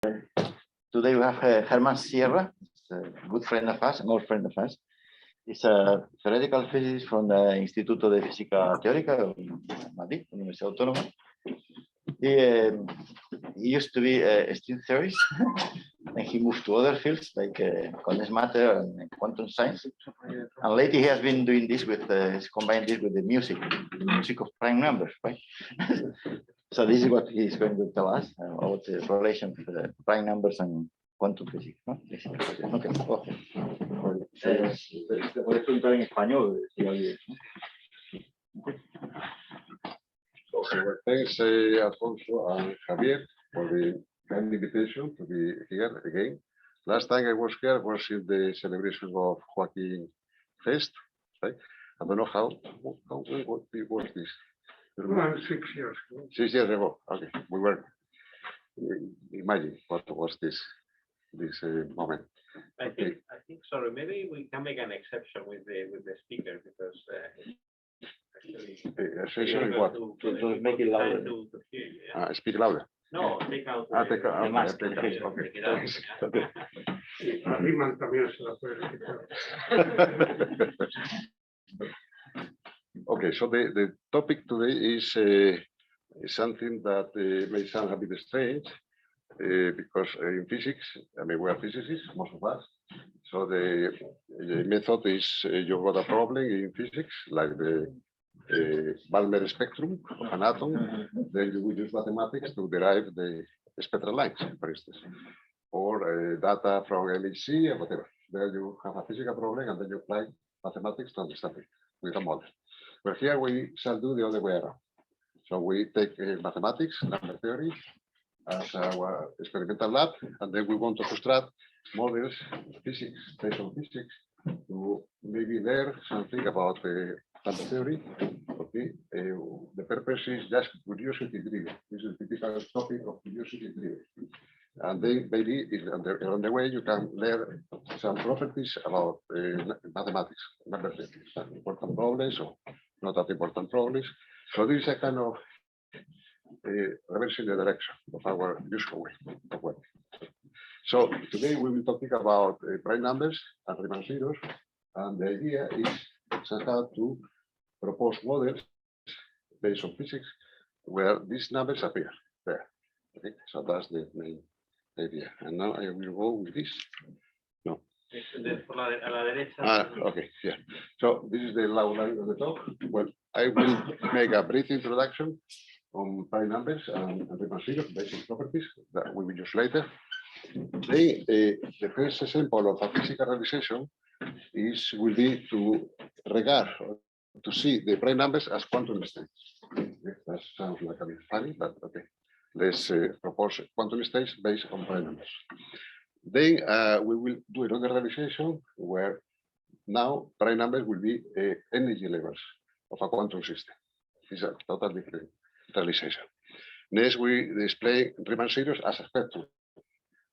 Today we have Germán Sierra, a good friend of us, an old friend of us. He's a theoretical physicist from the Instituto de Física Teórica in Madrid, Universidad Autónoma. He used to be a string theorist, and he moved to other fields like condensed matter and quantum science. And lately he has been doing this with, he's combined this with the music of prime numbers, right? So this is what he's going to tell us about the relation of prime numbers and quantum physics, ¿no? Okay. Voy a preguntar en español, si alguien. Okay, well, thanks, Alfonso and Javier, for the kind invitation to be here again. Last time I was here was in the celebration of Joaquin Fest, right? I don't know what was this? 6 years ago. 6 years ago. Okay, we were. Imagine what was this moment. I think sorry, maybe we can make an exception with the speaker because Essentially what? To make it louder. to hear you, yeah. Speak louder. No, take out Take out the mask. okay. take it out, yeah. Sí, a Riemann también se la puede quitar. Okay, so the topic today is something that may sound a bit strange because in physics, I mean, we are physicists, most of us. So the method is you got a problem in physics, like the Balmer spectrum of an atom, then you will use mathematics to derive the spectral lines, for instance, or data from LHC or whatever. There you have a physical problem and then you apply mathematics to understand it with a model. But here we shall do the other way around. So we take mathematics, number theory, as our experimental lab, and then we want to construct models, physics, based on physics, to maybe learn something about number theory. Okay, the purpose is just curiosity driven. This is the typical topic of curiosity driven. And then maybe on the way you can learn some properties about mathematics, number theory, some important problems or not that important problems. So this is a kind of reversing the direction of our usual way of working. So today we will talking about prime numbers and Riemann zeros, and the idea is somehow to propose models based on physics where these numbers appear there. Okay, so that's the main idea. And now I will go with this. No. A la derecha. Okay, yeah. So this is the low line of the top. Well, I will make a brief introduction on prime numbers and Riemann zeros, basic properties that we will use later. Then the first example of a physical realization will be to regard or to see the prime numbers as quantum states. That sounds like a bit funny, but okay. Let's propose quantum states based on prime numbers. Then we will do another realization where now prime numbers will be energy levels of a quantum system. It's a totally different realization. Next, we display Riemann zeros as a spectrum,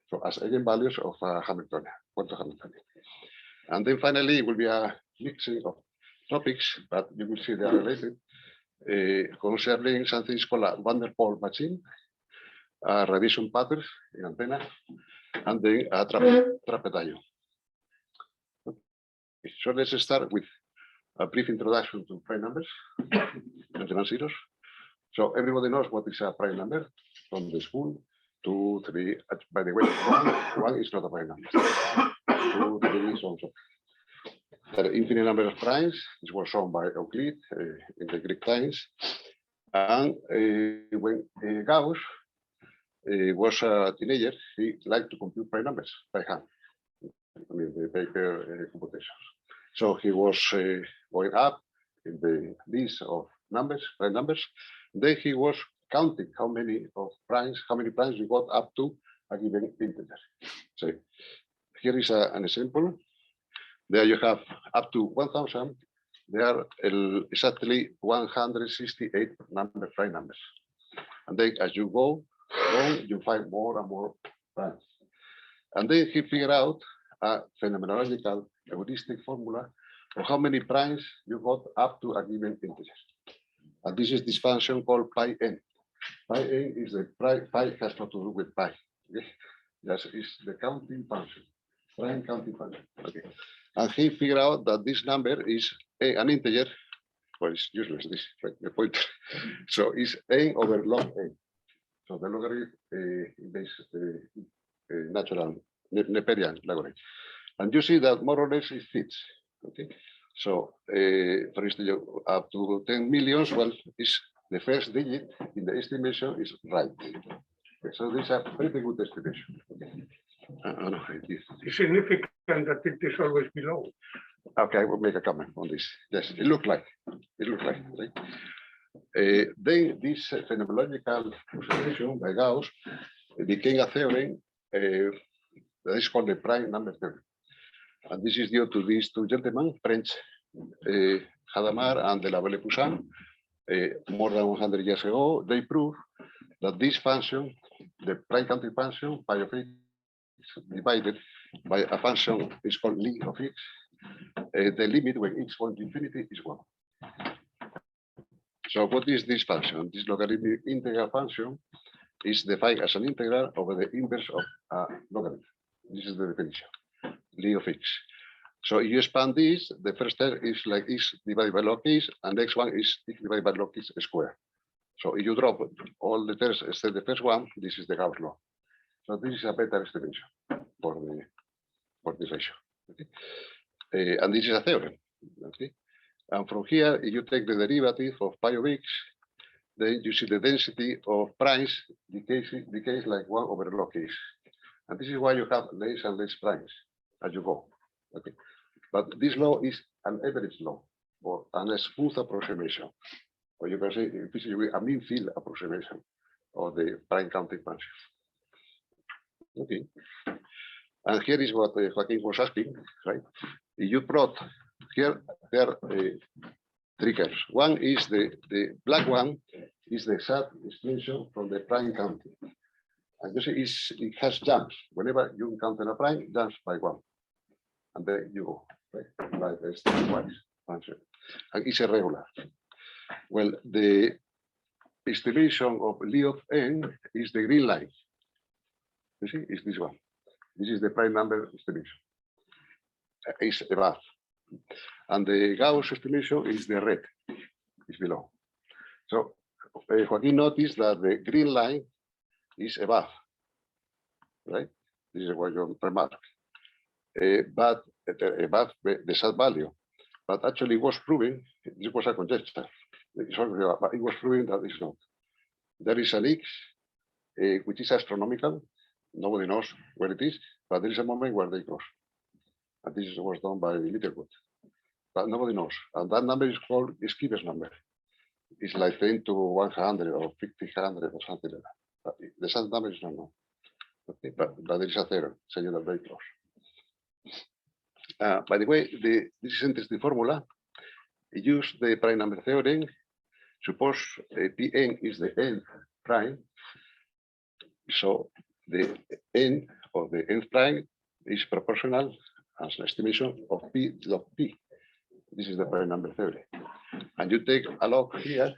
so as eigenvalues of a Hamiltonian, quantum Hamiltonian. And then finally, it will be a mixing of topics, but you will see they are related, concerning something called a van der Pol machine, radiation patterns in antenna, and then a trapedion. So let's start with a brief introduction to prime numbers and Riemann zeros. So everybody knows what is a prime number from the school. 2, 3. By the way, one is not a prime number. 2, 3 is also. There are infinite number of primes. This was shown by Euclid in the Greek times. And when Gauss was a teenager, he liked to compute prime numbers by hand. I mean, the paper computations. So he was going up in the list of numbers, prime numbers. Then he was counting how many primes you got up to a given integer. So here is an example. There you have up to 1000. There are exactly 168 prime numbers. And then as you go on, you find more and more primes. And then he figured out a phenomenological heuristic formula of how many primes you got up to a given integer. And this is this function called pi n. Pi n is the pi has not to do with pi. Okay? Yes, it's the counting function, prime counting function. Okay. And he figured out that this number is an integer. Well, it's useless, this, right, the pointer. So it's n over log n. So the logarithm is natural, Neperian logarithm. And you see that more or less it fits. Okay. So, for instance, up to 10 millions, well, is the first digit in the estimation is right. Okay, so this is a pretty good estimation. Okay. No, It's significant that it is always below. Okay, I will make a comment on this. Yes, it looked like. Right? Then this phenomenological observation by Gauss became a theorem that is called the prime number theorem. And this is due to these two gentlemen, French, Hadamard and de la Vallée-Poussin, more than 100 years ago. They proved that this function, the prime counting function, phi of x divided by a function is called Lie of x. The limit when x goes to infinity is 1. So what is this function? This logarithmic integral function is defined as an integral over the inverse of a logarithm. This is the definition, Lie of x. So if you expand this, the first term is like x divided by log x, and next one is x divided by log x squared. So if you drop all the terms except the first one, this is the Gauss law. So this is a better estimation for this ratio. Okay? And this is a theorem. Okay? And from here, if you take the derivative of pi of x, then you see the density of primes decays like 1 over log x. And this is why you have less and less primes as you go. Okay. But this law is an average law or a smooth approximation. Or you can say physically a mean field approximation of the prime counting function. Okay. And here is what Joaquin was asking, right? If you plot here, there are 3 curves. One is the black one is the exact extension from the prime counting. And you see it has jumps. Whenever you count a prime, jumps by 1. And then you go, right? Like this function. And it's irregular. Well, the estimation of Lie of n is the green line. You see, it's this one. This is the prime number estimation. It's above. And the Gauss estimation is the red, is below. So Joaquin noticed that the green line is above, right? This is what you remark. But above the sad value. But actually it was proving, this was a conjecture, but it was proving that it's not. There is an X, which is astronomical. Nobody knows where it is, but there is a moment where they cross. And this was done by Littlewood. But nobody knows. And that number is called Skipper's number. It's like 10 to 100 or 50, 100 or something like that. But the exact number is not known. Okay, but there is a theorem saying that very close. By the way, this is interesting formula. Use the prime number theorem. Suppose Pn is the nth prime. So the n of the nth prime is proportional as an estimation of P log P. This is the prime number theory. And you take a log here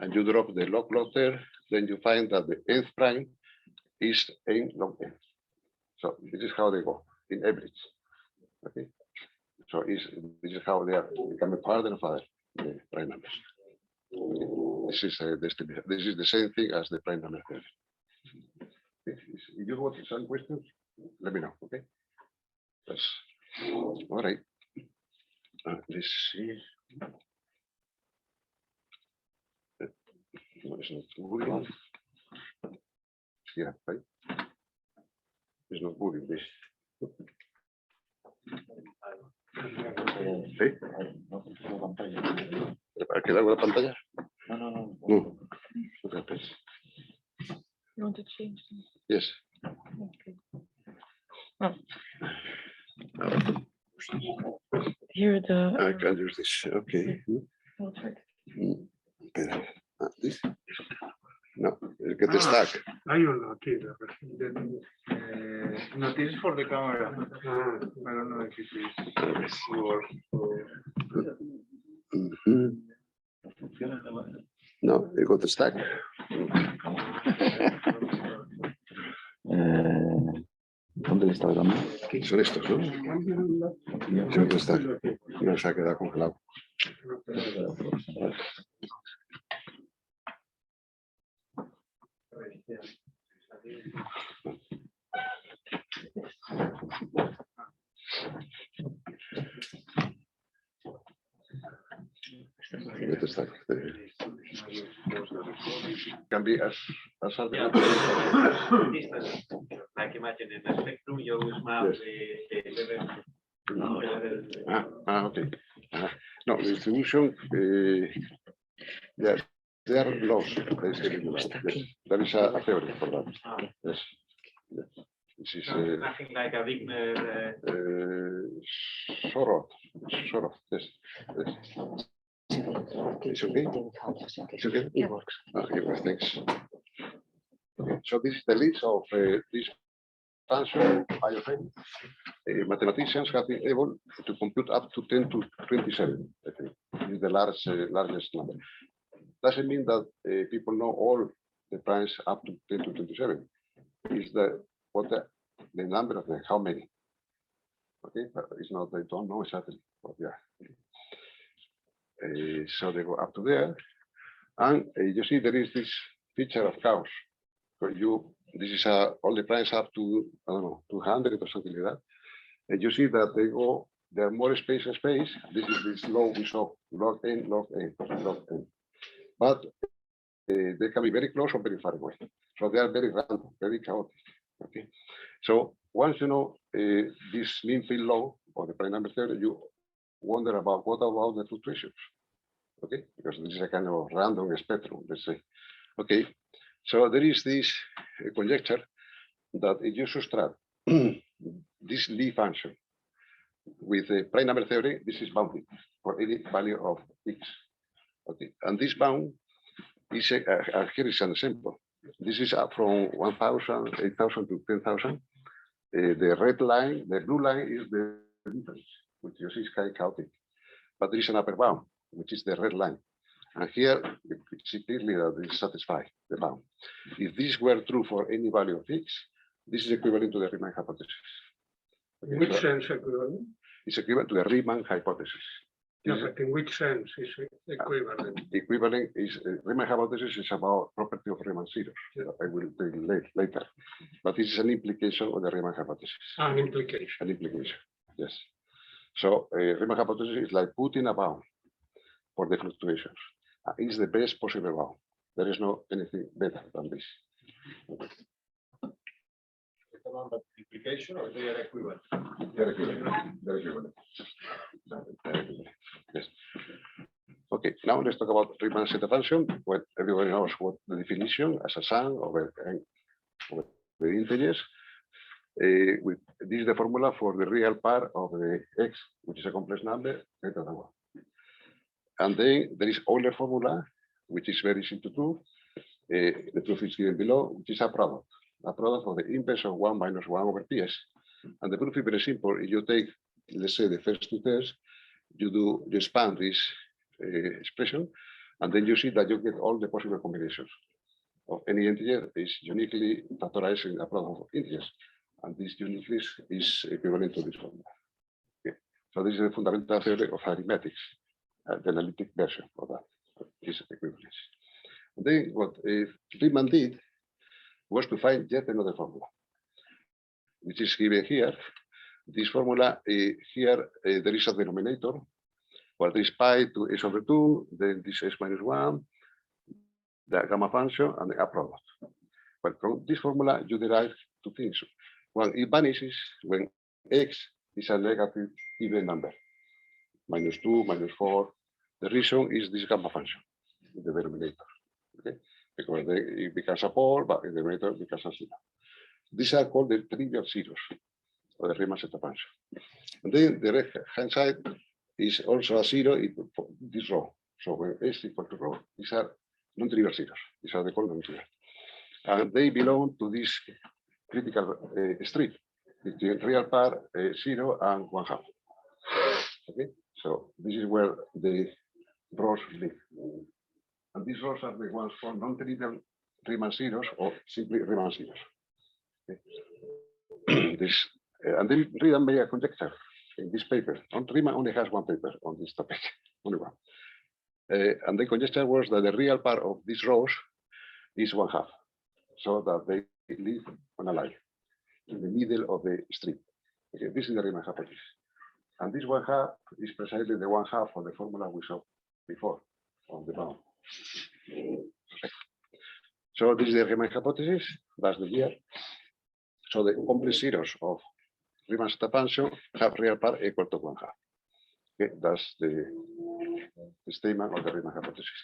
and you drop the log there, then you find that the nth prime is n log n. So this is how they go in average. Okay. So this is how they are becoming farther and farther, the prime numbers. This is the same thing as the prime number theory. If you want some questions, let me know. Okay. That's all right. Let's see. No, it's not moving. Yeah, right. It's not moving this. ¿Sí? ¿Para quedar con la pantalla? No. No. Okay. You want to change them? Yes. Okay. Oh. Here the. I can use this. Okay. Oh, it's right. Espera. This? No, el que te stack. Hay uno aquí. No, this is for the camera. Ah, I don't know if it is your. Mhm. No, you got the stack. ¿Dónde le estaba dando? Son estos, ¿no? Sí, ¿dónde está? No se ha quedado congelado. ¿Dónde está? Can be as Yeah. Distance, like imagine in the spectrum, you always map Yes. the level. Okay. No, the distribution, they are laws, basically. Yes. There is a theory for that. Yes. Yes. This is Nothing like a Wigner. sort of, yes. It's okay. It's okay. Yeah. Okay, well, thanks. Okay, so this is the list of this function IFM. Mathematicians have been able to compute up to 10 to 27. I think this is the largest number. Doesn't mean that people know all the primes up to 10 to 27. Is the number of the how many? Okay, but it's not they don't know exactly. But yeah. So they go up to there, and you see there is this feature of chaos. So this is all the primes up to, I don't know, 200 or something like that. And you see that there are more space. This is this law we saw, log n, log n, log n. But they can be very close or very far away. So they are very random, very chaotic. Okay. So once you know this mean field law or the prime number theory, you wonder about what about the fluctuations. Okay, because this is a kind of random spectrum, let's say. Okay, so there is this conjecture that if you subtract this Lie function with the prime number theory, this is bounded for any value of x. Okay, and this bound is here is an example. This is up from 1,000, 8,000 to 10,000. The red line, the blue line is the difference, which you see is kind of chaotic. But there is an upper bound, which is the red line. And here, you see clearly that it satisfies the bound. If this were true for any value of x, this is equivalent to the Riemann hypothesis. Okay, Which so sense equivalent? it's equivalent to the Riemann hypothesis. Yeah, but in which sense is it equivalent? Equivalent is Riemann hypothesis is about property of Riemann zeros. I will tell you later. But this is an implication of the Riemann hypothesis. An implication. An implication, yes. So Riemann hypothesis is like putting a bound for the fluctuations. It's the best possible bound. There is no anything better than this. Implication or they are equivalent? They're equivalent. They're equivalent. Yes. Okay, now let's talk about Riemann zeta function. Well, everybody knows what the definition as a sum over the integers. This is the formula for the real part of the x, which is a complex number, greater than 1. And then there is Euler formula, which is very simple to prove. The proof is given below, which is a product of the inverse of 1 minus 1 over ps. And the proof is very simple. If you take, let's say, the first two terms, you expand this expression, and then you see that you get all the possible combinations of any integer is uniquely factorizing a product of integers. And this uniqueness is equivalent to this formula. Okay. So this is the fundamental theory of arithmetics, the analytic version of that is equivalence. And then what Riemann did was to find yet another formula, which is given here. This formula here, there is a denominator. Well, there is pi to s over 2, then this s minus 1, the gamma function, and the product. But from this formula, you derive two things. One, it vanishes when x is a negative even number, minus 2, minus 4. The reason is this gamma function, the denominator. Okay, because it becomes a pole, but the denominator becomes a zero. These are called the trivial zeros, or the Riemann zeta function. And then the right hand side is also a zero for this row. So when s equal to rho, these are non-trivial zeros. These are the called non-trivial. And they belong to this critical strip between real part 0 and 1/2. Okay, so this is where the rows live. And these rows are the ones for non-trivial Riemann zeros or simply Riemann zeros. Okay. this, and then Riemann made a conjecture in this paper. Riemann only has one paper on this topic, only one. And the conjecture was that the real part of these rows is 1/2, so that they live on a line in the middle of the street. Okay, this is the Riemann hypothesis. And this 1/2 is precisely the 1/2 of the formula we saw before on the bound. Okay. So this is the Riemann hypothesis, that's the year. So the complete zeros of Riemann zeta function have real part equal to 1/2. Okay, that's the statement of the Riemann hypothesis.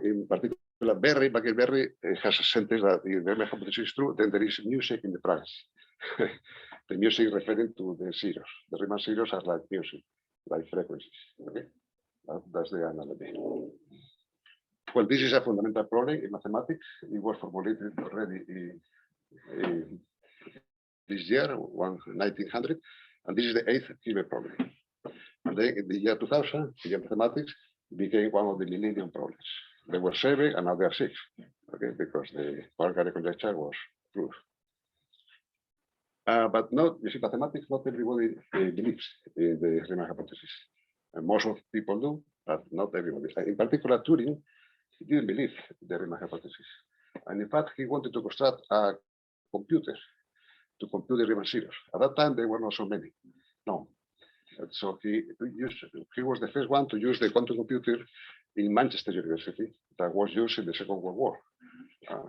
In particular, Berry has a sentence that if the Riemann hypothesis is true, then there is music in the price. The music referring to the zeros. The Riemann zeros are like music, like frequencies. Okay, that's the analogy. Well, this is a fundamental problem in mathematics. It was formulated already in this year, 1900, and this is the 8th Hilbert problem. And then in the year 2000, the mathematics became one of the millennium problems. There were 7, and now there are 6. Okay, because the Poincaré conjecture was proved. But not, you see, mathematics, not everybody believes in the Riemann hypothesis. And most of people do, but not everybody. In particular, Turing, he didn't believe the Riemann hypothesis. And in fact, he wanted to construct a computer to compute the Riemann zeros. At that time, there were not so many. No. So he was the first one to use the quantum computer in Manchester University that was used in the Second World War.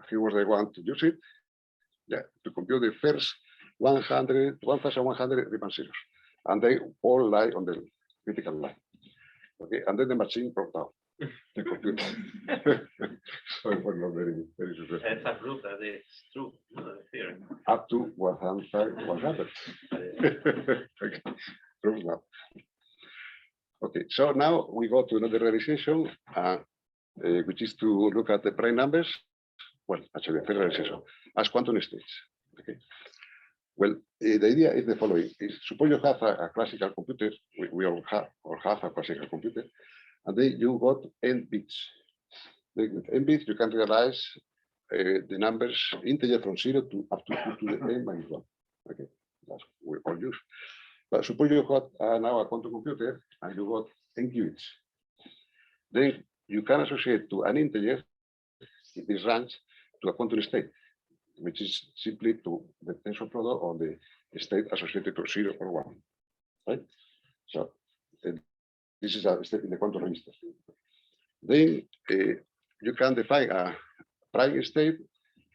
He was the one to use it, to compute the first 1,100 Riemann zeros. And they all lie on the critical line. Okay, and then the machine broke down. The computer. So it was not very successful. It's a proof that it's true, the theorem. Up to 100. Okay. Proof now. Okay, so now we go to another realization, which is to look at the prime numbers. Well, actually, a third realization as quantum states. Okay. Well, the idea is the following: suppose you have a classical computer. We all have a classical computer, and then you got n bits. Then with n bits, you can realize the numbers integer from 0 to up to the n minus 1. Okay, that's what we all use. But suppose you got now a quantum computer and you got n qubits. Then you can associate to an integer in this range to a quantum state, which is simply to the tensor product of the state associated to 0 or 1. Right? So this is a state in the quantum register. Then you can define a prime state,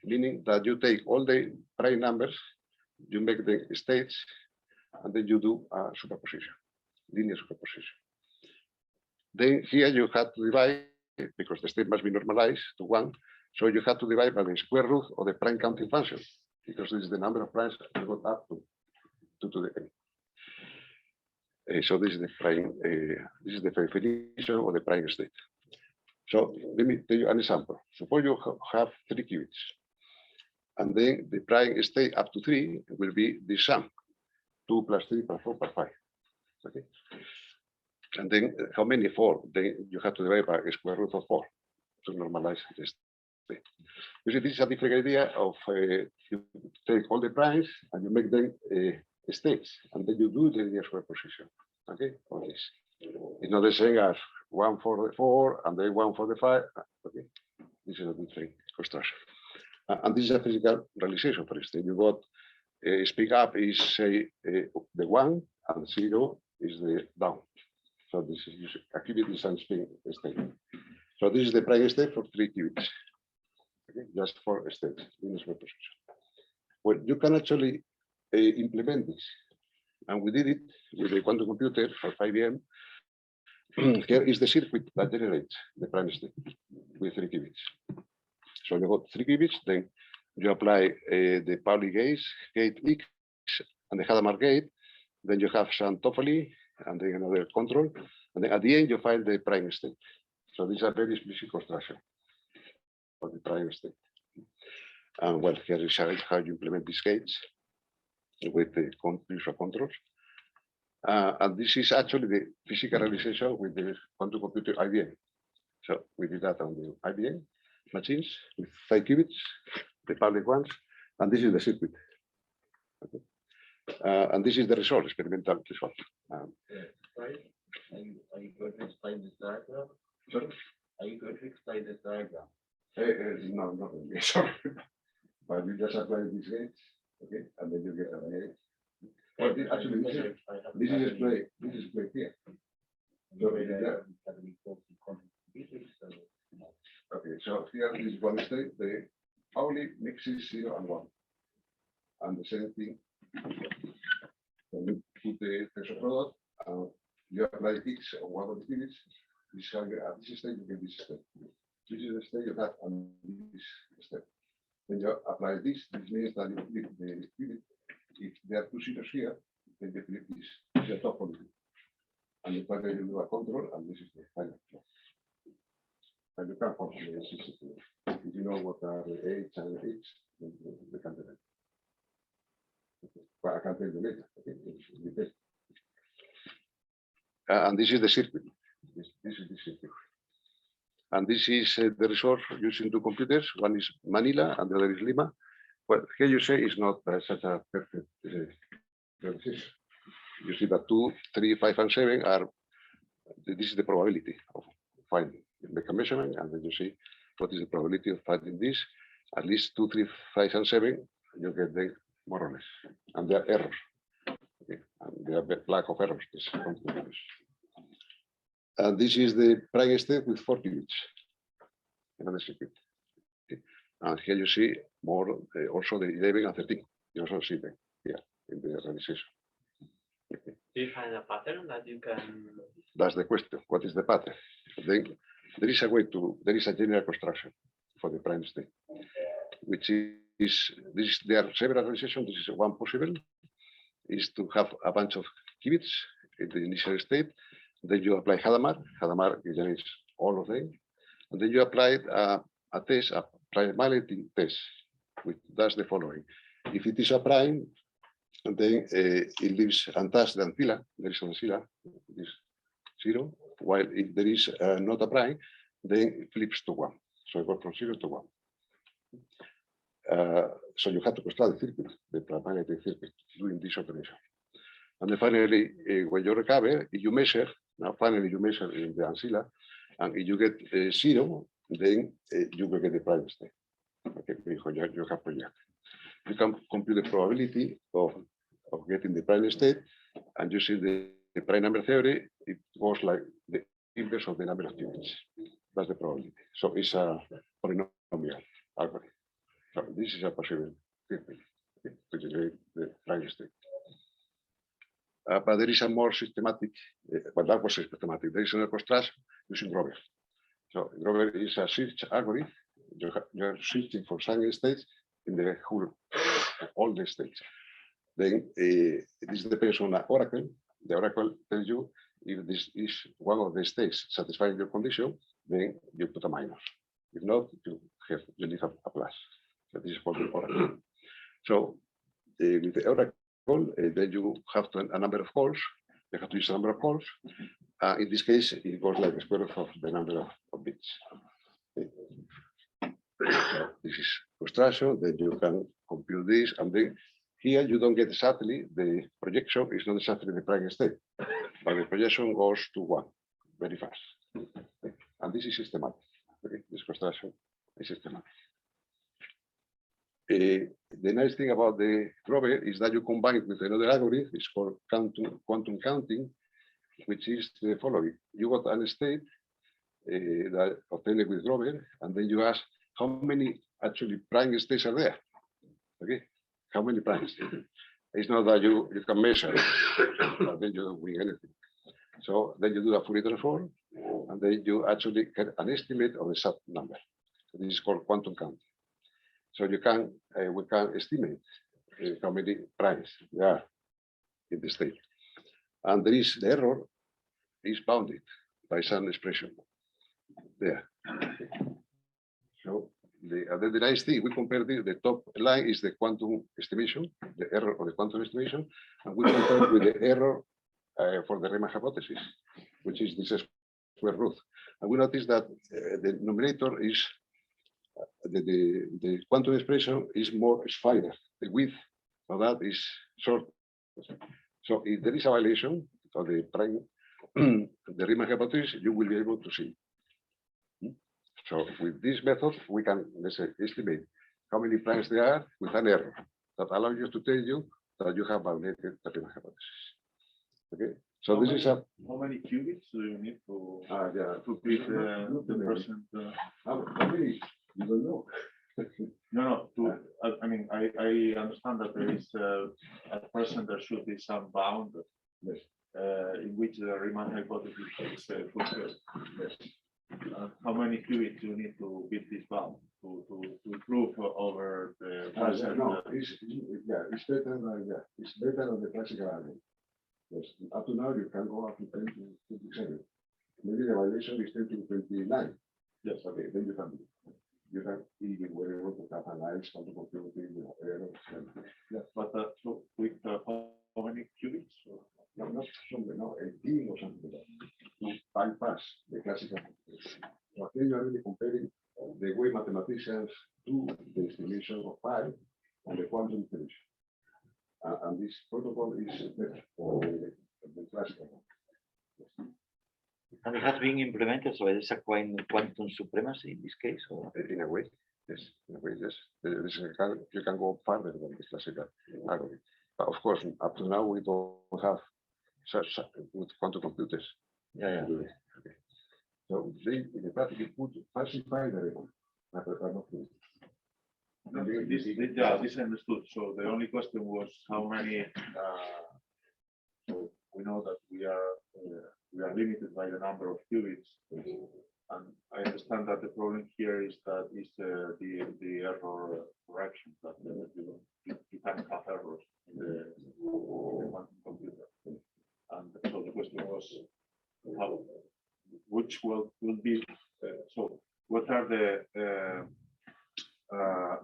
meaning that you take all the prime numbers, you make the states, and then you do a superposition, linear superposition. Then here you have to divide, because the state must be normalized to 1, so you have to divide by the square root of the prime counting function, because this is the number of primes you got up to 2 to the n. So this is the prime, this is the definition of the prime state. So let me tell you an example. Suppose you have 3 qubits, and then the prime state up to 3 will be the sum, 2 plus 3 plus 4 plus 5. Okay. And then how many 4? Then you have to divide by a square root of 4 to normalize this. You see, this is a different idea of you take all the primes and you make them states, and then you do the linear superposition. Okay, on this. It's not the same as 1 for the 4 and then 1 for the 5. Okay, this is a different construction. And this is a physical realization. For instance, you got speed up is say the 1 and 0 is the down. So this is a qubit is a spin state. So this is the prime state for 3 qubits. Okay, just for states in this superposition. Well, you can actually implement this, and we did it with the quantum computer for IBM. Here is the circuit that generates the prime state with 3 qubits. So you got 3 qubits, then you apply the Pauli gate X and the Hadamard gate, then you have some Toffoli and then another control, and then at the end you find the prime state. So this is a very explicit construction of the prime state. And well, here is how you implement these gates with the usual controls. And this is actually the physical realization with the quantum computer IBM. So we did that on the IBM machines with 5 qubits, the public ones, and this is the circuit. Okay. And this is the result, experimental result. Are you going to explain this diagram? Sorry? Are you going to explain this diagram? No, not really, sorry. But you just apply these rates, okay, and then you get an rate. Well, actually, this is displayed here. So, okay, so here is one state, the only mixes 0 and 1. And the same thing, when you put the tensor product, you apply X on one of the units, this at this state, you get this step. This is the state you have on this step. When you apply this means that you flip the unit. If there are 2 zeros here, then you flip this. This is the top quality. And you try to do a control, and this is the final flow. And you can control the system. If you know what are the H and H, then you can do it. But I can tell you later. Okay? And this is the circuit. This is the circuit. And this is the result using 2 computers. One is Manila and the other is Lima. Well, here you say is not such a perfect precision. You see that 2, 3, 5, and 7 are, this is the probability of finding. You make a measurement and then you see what is the probability of finding this. At least 2, 3, 5, and 7, you get them more or less. And there are errors. Okay. And there are lack of errors. And this is the prime state with 4 qubits. Another circuit. Okay. And here you see more also the 11 and 13. You also see them here in the realization. Okay. Do you find a pattern that you can? That's the question. What is the pattern? Then there is a way to, there is a general construction for the prime state, which is this. There are several realizations. This is one possible, is to have a bunch of qubits in the initial state. Then you apply Hadamard. Hadamard generates all of them, and then you apply a test, a primality test, which does the following: if it is a prime, then it leaves untouched the ancilla. There is an ancilla, it is 0. While if there is not a prime, then it flips to 1. So it goes from 0 to 1. So you have to construct the circuit, the primality circuit, doing this operation. And then finally, when you recover, if you measure, now finally you measure in the ancilla, and if you get 0, then you will get the prime state. Okay, because you have projected. You can compute the probability of getting the prime state, and you see the prime number theory, it goes like the inverse of the number of qubits. That's the probability. So it's a polynomial algorithm. So this is a possible circuit to generate the prime state. But there is a more systematic, but that was systematic. There is another construction using Grover. So Grover is a search algorithm. You're searching for some states in the whole, all the states. Then this depends on an oracle. The oracle tells you if this is one of the states satisfying your condition, then you put a minus. If not, you leave a plus. So this is called the oracle. So with the oracle, then you have a number of calls. You have to use a number of calls. In this case, it goes like the square root of the number of bits. Okay. So this is construction. Then you can compute this, and then here you don't get exactly the projection. Is not exactly the prime state, but the projection goes to 1 very fast. Okay. And this is systematic. Okay. This construction is systematic. The nice thing about the Grover is that you combine it with another algorithm. It's called quantum counting, which is the following. You got an state that obtained with Grover, and then you ask how many actually prime states are there. Okay, how many primes? It's not that you can measure it, but then you don't win anything. So then you do a Fourier transform, and then you actually get an estimate of the sub number. So this is called quantum counting. So you can we can estimate how many primes there are in the state, and there is the error is bounded by some expression there. So the nice thing, we compare the top line is the quantum estimation, the error of the quantum estimation, and we compare it with the error for the Riemann hypothesis, which is this square root. And we notice that the numerator is the quantum expression is more spider. The width of that is short So if there is a violation of the prime, the Riemann hypothesis, you will be able to see. So with this method, we can, let's say, estimate how many primes there are with an error that allows you to tell you that you have violated the Riemann hypothesis. Okay, so this is a. How many qubits do you need to Yeah, to beat the present? how many? You don't know. No. I mean, I understand that there is at present there should be some bound Yes. in which the Riemann hypothesis is fulfilled. Yes. How many qubits do you need to beat this bound to prove over the present? No, it's better than it's better than the classical argument. Yes, up to now you can go up to 10 to 27. Maybe the violation is 10 to 29. Yes, okay, then you can if you were able to have a nice quantum computing error. Yeah, But so with how many qubits? no, not something, no, 18 or something like that. To bypass the classical. So here you are really comparing the way mathematicians do the estimation of pi and the quantum estimation. And this protocol is better for the classical one. And it has been implemented, so it's a quantum supremacy in this case, or? In a way, yes. In a way, yes. You can go further than the classical algorithm. But of course, up to now, we don't have such with quantum computers. Yeah. to do it. Okay. So they, in the practice, could falsify the record. This I understood. So the only question was how many. So we know that we are limited by the number of qubits, and I understand that the problem here is that is the error correction that you can have errors in the quantum computer. And so the question was how, which will be so what are the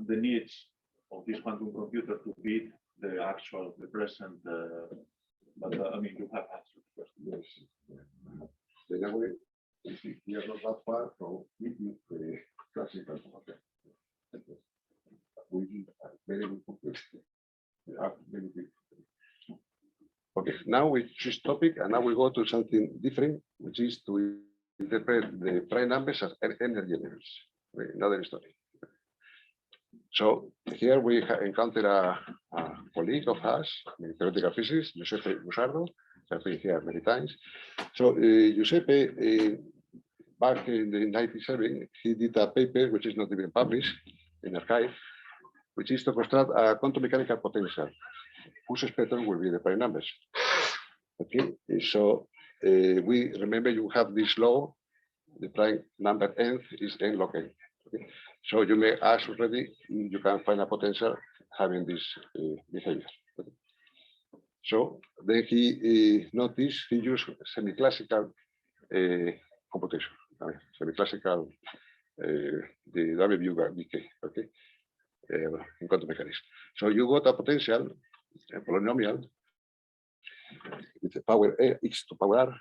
needs of this quantum computer to beat the present but I mean you have answered the question. Yes. In a way, we are not that far from meeting the classical model. We need a very good computer. Okay, now we choose topic, and now we go to something different, which is to interpret the prime numbers as energy levels. Another story. So here we encounter a colleague of us in theoretical physics, Giuseppe Busardo, has been here many times. So Giuseppe, back in the 97, he did a paper which is not even published in arXiv, which is to construct a quantum mechanical potential whose spectrum will be the prime numbers. Okay, so we remember you have this law, the prime number nth is n log n. Okay? So you may ask already, you can find a potential having this behavior. Okay? So then he noticed he used semi-classical computation, semi-classical the WBK, okay, in quantum mechanics. So you got a potential, a polynomial with the power x to power r.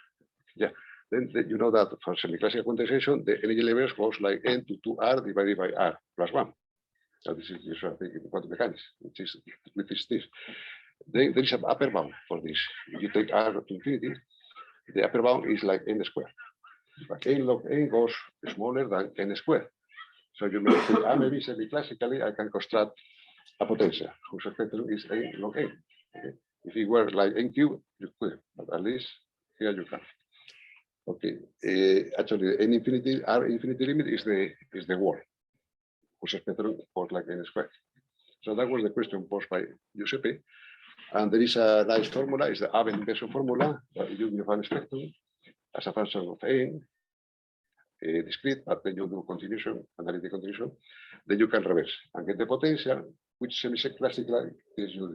Yeah. Then you know that for semi-classical quantization, the energy levels goes like n to 2r divided by r plus 1. So this is usually in quantum mechanics, which is this. Then there is an upper bound for this. If you take r to infinity, the upper bound is like n squared. But n log n goes smaller than n squared. So you may say, maybe semi-classically, I can construct a potential whose spectrum is n log n. Okay. If it were like n cubed, you could, but at least here you can. Okay, actually, n infinity, r infinity limit is the wall, whose spectrum goes like n squared. So that was the question posed by Giuseppe. And there is a nice formula, it's the Abel inversion formula, that you give a spectrum as a function of n, discrete, but then you do continuation, analytic continuation, then you can reverse and get the potential, which semi-classically gives you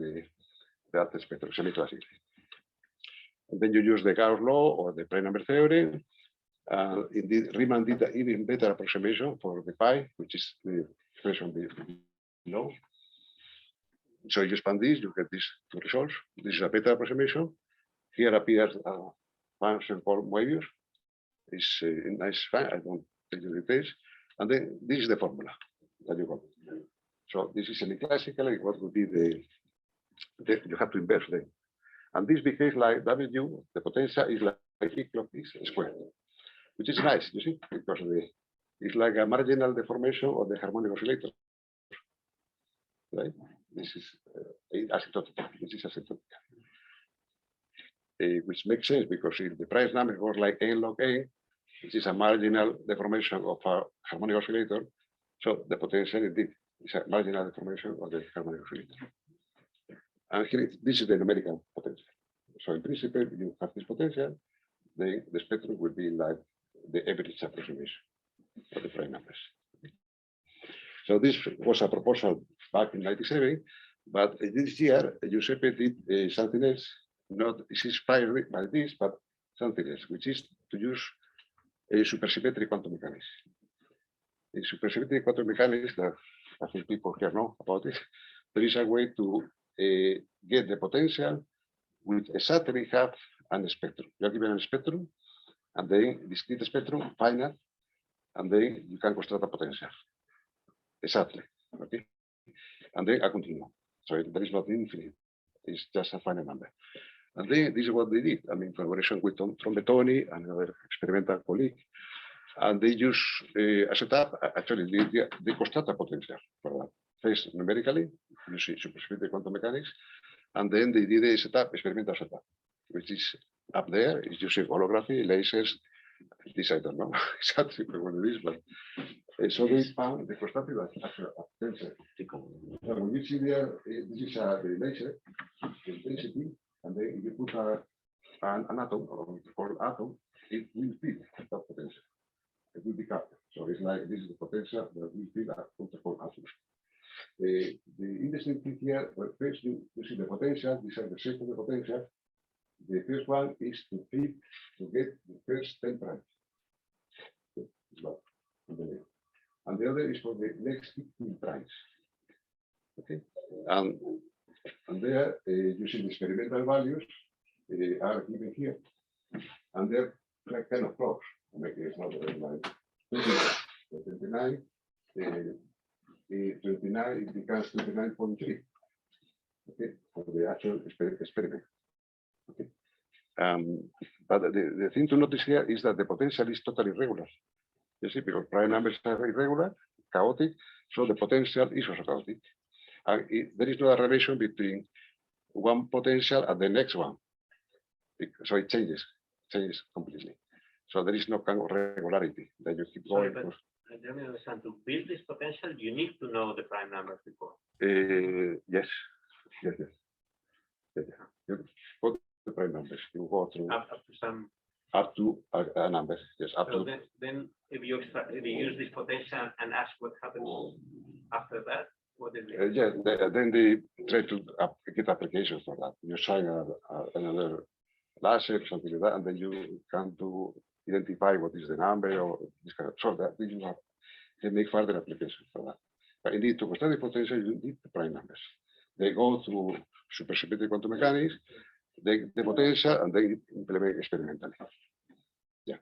the alpha spectrum, semi-classically. And then you use the Gauss law or the prime number theorem. Indeed, Riemann did an even better approximation for the pi, which is the expression below. So you expand this, you get these two results. This is a better approximation. Here appears a function called Moebius. It's a nice fun. I don't tell you the details. And then this is the formula that you got. So this is semi-classical. What would be you have to inverse them. And this behaves like W, the potential is like E clock is squared, which is nice, you see, because it's like a marginal deformation of the harmonic oscillator. Right? This is asymptotic. This is asymptotic. Which makes sense because if the price number goes like n log n, which is a marginal deformation of a harmonic oscillator, so the potential indeed is a marginal deformation of the harmonic oscillator. And here, this is the numerical potential. So in principle, you have this potential, then the spectrum will be like the average approximation of the prime numbers. So this was a proposal back in '97, but this year Giuseppe did something else. Not is inspired by this, but something else, which is to use a supersymmetric quantum mechanics. In supersymmetric quantum mechanics, that I think people here know about it, there is a way to get the potential with exactly half a spectrum. You are given a spectrum, and then discrete spectrum, finite, and then you can construct a potential. Exactly. Okay. And then a continuum. So there is not infinite, it's just a finite number. And then this is what they did. I mean, collaboration with Tom Trombetoni and another experimental colleague. And they use a setup, actually, they construct a potential for that. First, numerically, using supersymmetric quantum mechanics. And then they did a setup, experimental setup, which is up there, is using holography, lasers. This I don't know exactly what it is, but so they found the constructed potential. So when you see there, this is the laser intensity, and then if you put an atom, or what we call atom, it will fill that potential. It will be captured. So it's like this is the potential that will fill a protocol atom. The interesting thing here, well, first you see the potential, these are the shape of the potential. The first one is to fit to get the first 10 primes. And the other is for the next 15 primes. Okay, and there using the experimental values are given here, and they're like kind of close. Make it not like 29, 29 it becomes 29.3. Okay, for the actual experiment. Okay. But the thing to notice here is that the potential is totally irregular. You see, because prime numbers are irregular, chaotic, so the potential is also chaotic. And there is no relation between one potential and the next one. So it changes completely. So there is no kind of regularity that you keep going. Sorry, but I don't understand. To build this potential, you need to know the prime numbers before. Yes. You put the prime numbers. You go through Up to some. Up to a number. Yes, up So to. then if you use this potential and ask what happens after that, what is it? Yeah, then they try to get applications for that. You shine another laser, something like that, and then you can identify what is the number or this kind of. So that you have to make further applications for that. But indeed, to construct the potential, you need the prime numbers. They go through supersymmetric quantum mechanics, the potential, and they implement experimentally. Yeah.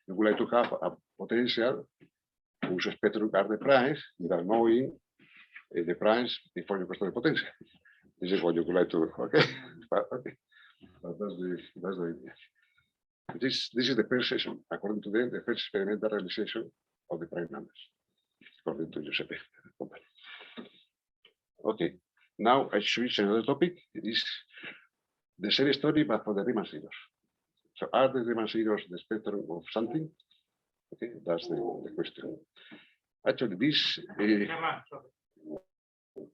You would like to have a potential whose spectrum are the primes without knowing the primes before you construct the potential. This is what you would like to do. Okay. Okay. But that's the idea. This is the first session, according to them, the first experimental realization of the prime numbers, according to Giuseppe. Okay. Now I switch another topic. It is the same story, but for the Riemann zeros. So are the Riemann zeros the spectrum of something? Okay, that's the question. Actually, this.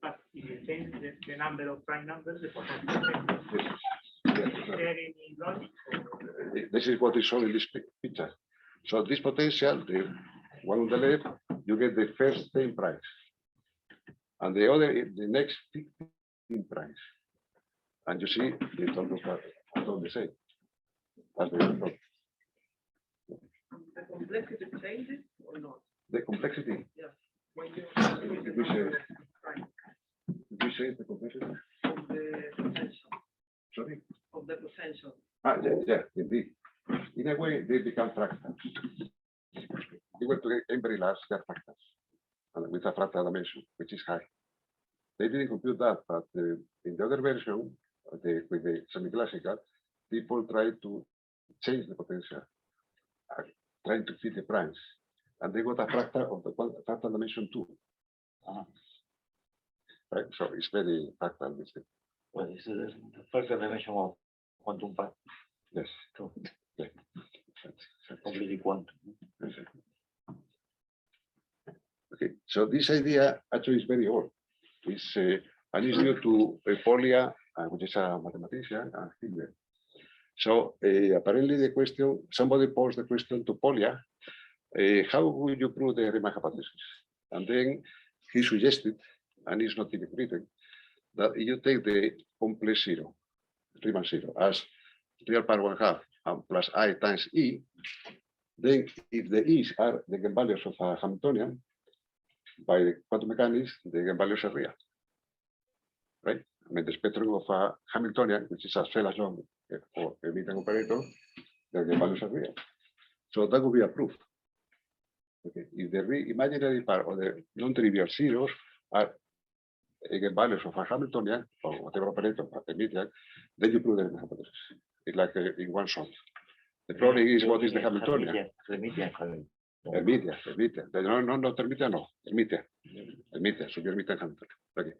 But if you change the number of prime numbers, the potential changes. Is there any logic? This is what is shown in this picture. So this potential, the one on the left, you get the first 10 primes. And the other is the next 15 primes. And you see, they don't look at all the same. That's the result. The complexity changes or not? The complexity. Yeah. When you Did we say the complexity? of the potential, Sorry? of the potential. Yeah, indeed. In a way, they become fractals. They were to get very large, they're fractals, and with a fractal dimension, which is high. They didn't compute that, but in the other version, with the semi-classical, people try to change the potential, trying to fit the primes, and they got a fractal of the fractal dimension 2. Right, so it's very fractal. This thing. Well, this is the first dimension of quantum path. Yes. So Yeah. completely quantum. Okay, so this idea actually is very old. It's and it's due to Polya, which is a mathematician, and Hilbert. So apparently the question, somebody posed the question to Polya, how would you prove the Riemann hypothesis? And then he suggested, and it's not even written, that you take the complex zero, Riemann zero, as real power 1/2 and plus I times E, then if the E's are the eigenvalues of a Hamiltonian, by the quantum mechanics, the eigenvalues are real. Right? I mean, the spectrum of a Hamiltonian, which is a Celas-Young or Hermitian operator, the eigenvalues are real. So that would be a proof. Okay. If the imaginary part or the non-trivial zeros are eigenvalues of a Hamiltonian or whatever operator, Hermitian, then you prove the hypothesis. It's like in one shot. The problem is what is the Hamiltonian? Hermitian. Hermitian. Not Hermitian, no. Hermitian, so Hermitian Hamiltonian. Okay.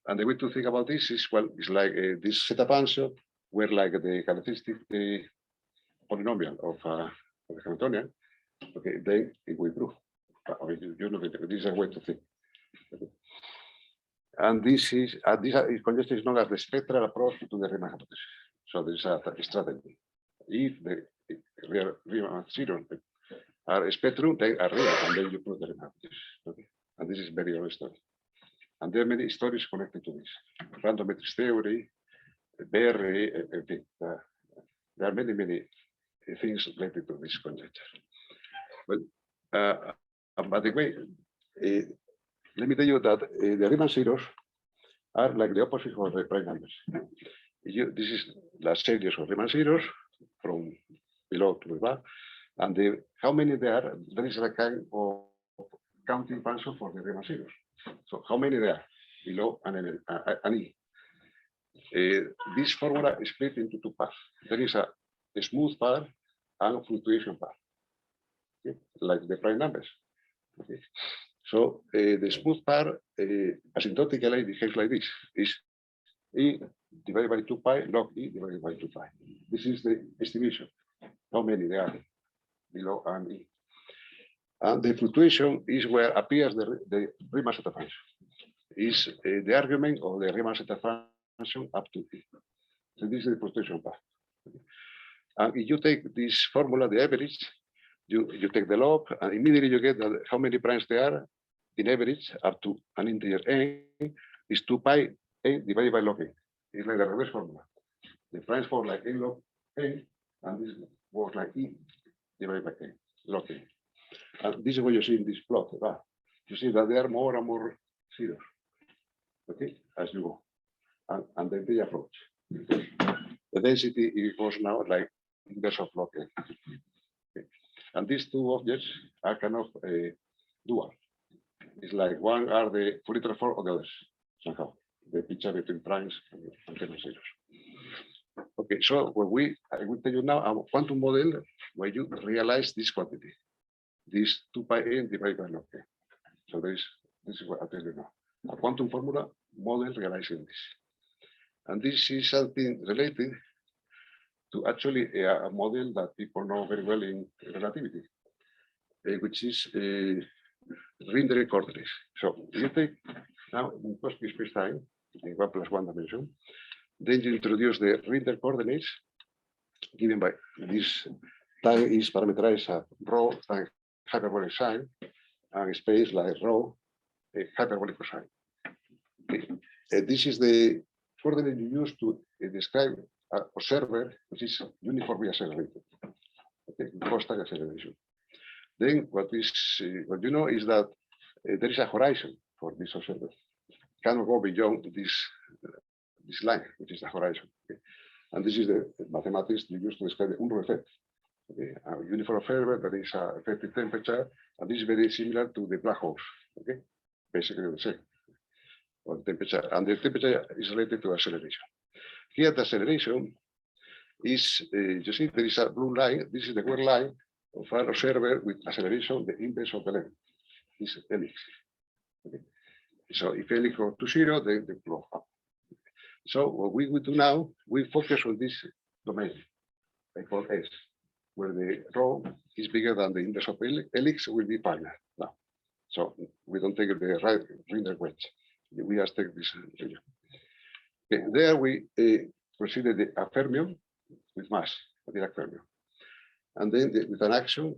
And the way to think about this is, well, it's like this setup answer where like the characteristic polynomial of the Hamiltonian, okay, then it will prove. I mean, you know, this is a way to think. Okay. And this is conjecture is known as the spectral approach to the Riemann hypothesis. So this is a strategy. If the Riemann zeros are a spectrum, they are real, and then you prove the Riemann hypothesis. Okay. And this is very old story. And there are many stories connected to this. Random matrix theory, Berry, everything. There are many things related to this conjecture. But by the way, let me tell you that the Riemann zeros are like the opposite of the prime numbers. This is the series of Riemann zeros from below to above, and how many there are, there is a kind of counting function for the Riemann zeros. So how many there are below and E? This formula is split into two parts. There is a smooth part and fluctuation part, okay? Like the prime numbers. Okay. So the smooth part asymptotically behaves like this: is E divided by 2 pi log E divided by 2 pi. This is the estimation. How many there are below and E? And the fluctuation is where appears the Riemann zeta function. Is the argument of the Riemann zeta function up to E. So this is the fluctuation part. And if you take this formula, the average, you take the log, and immediately you get that how many primes there are in average up to an integer n is 2 pi n divided by log n. It's like the reverse formula. The primes for like n log n, and this was like E divided by n log n. And this is what you see in this plot. Right? You see that there are more and more zeros, okay, as you go, and then they approach. The density equals now like inverse of log n. Okay. And these two objects are kind of dual. It's like one are the Fourier transform of the others somehow. The picture between primes and zeros. Okay, so when I will tell you now a quantum model where you realize this quantity. This 2 pi n divided by log n. So this is what I tell you now. A quantum formula model realizing this. And this is something related to actually a model that people know very well in relativity, which is Rindel coordinates. So you take now in cosmic space-time, in 1 + 1 dimension, then you introduce the Rindel coordinates given by this time is parameterized at rho times hyperbolic sine, and space like rho hyperbolic cosine. Okay. This is the coordinate you use to describe an observer which is uniformly accelerated. Okay, constant acceleration. Then what you know is that there is a horizon for this observer. Cannot go beyond this line, which is the horizon. Okay? And this is the mathematics you use to describe the Unruh effect. Okay? A uniform observer that is effective temperature, and this is very similar to the black holes. Okay, basically the same. Or temperature, and the temperature is related to acceleration. here the acceleration is, you see, there is a blue line. This is the wear line of an observer with acceleration, the inverse of the length. This helix. Okay. So if helix goes to 0, then the flow up. So what we will do now, we focus on this domain, I call S, where the rho is bigger than the inverse of helix will be final now. So we don't take the right Rinder wedge. We just take this region. Okay, there we consider a fermion with mass, a Dirac fermion. And then with an action,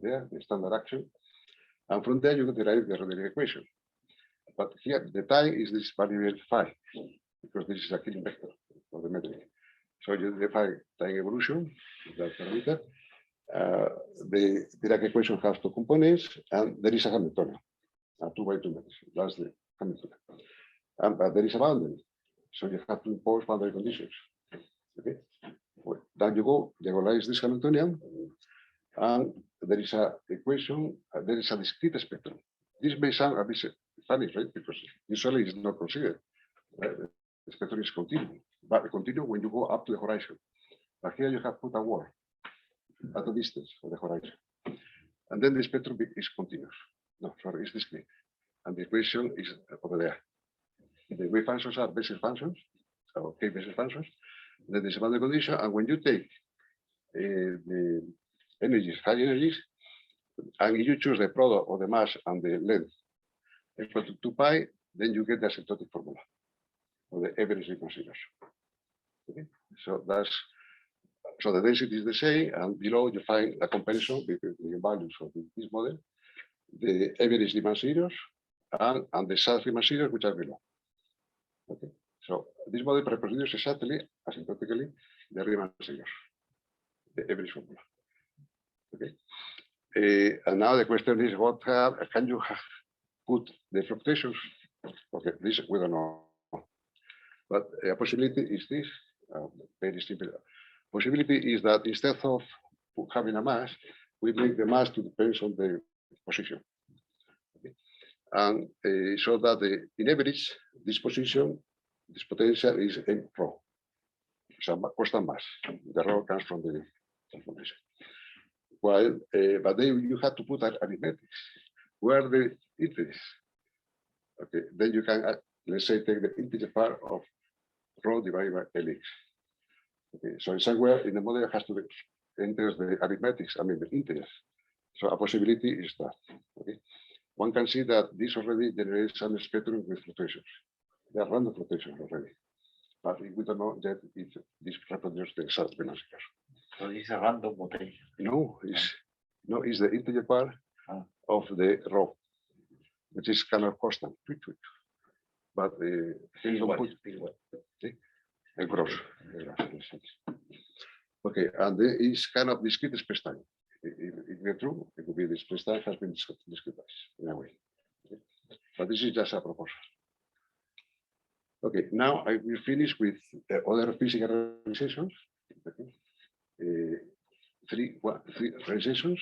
there, the standard action. And from there you can derive the Roderick equation. But here the time is this variable phi, because this is a killing vector for the metric. So you define time evolution, that parameter. The Dirac equation has 2 components, and there is a Hamiltonian, a 2 by 2 matrix. That's the Hamiltonian. But there is a boundary, so you have to impose boundary conditions. Okay. Well, then you go generalize this Hamiltonian, and there is a equation. There is a discrete spectrum. This may sound a bit funny, right? Because usually it's not considered. The spectrum is continuous, but continuous when you go up to the horizon. But here you have put a wall at a distance of the horizon. And then the spectrum is continuous. No, sorry, it's discrete. And the equation is over there. The wave functions are Bessel functions, or K Bessel functions. Then there's a boundary condition. And when you take the energies, high energies, and you choose the product of the mass and the length equal to 2 pi, then you get the asymptotic formula or the average consideration. Okay, so the density is the same, and below you find a comparison between the values of this model, the average demand zeros, and the self-demand zeros which are below. Okay, so this model reproduces exactly asymptotically the demand zeros, the average formula. Okay, and now the question is, what can you put the fluctuations? Okay, this we don't know. But a possibility is this, very simple. Possibility is that instead of having a mass, we make the mass to depend on the position. Okay. And so that in average, this position, this potential is m rho. It's a constant mass. The rho comes from the transformation. While, but then you have to put arithmetic. Where the integers? Okay, then you can, let's say, take the integer part of rho divided by Lx. Okay, so somewhere in the model has to enter the arithmetics, I mean the integers. So a possibility is that. Okay, one can see that this already generates some spectrum with fluctuations. They are random fluctuations already, but we don't know yet if this reproduces the exact benefits. So it's a random potential. No, it's the integer part of the rho, which is kind of constant. But gross. Okay, and there is kind of discrete spacetime. If we're true, it would be this spacetime has been discretized in a way. Okay. But this is just a proposal. Okay, now I will finish with other physical realizations. Okay. Three realizations,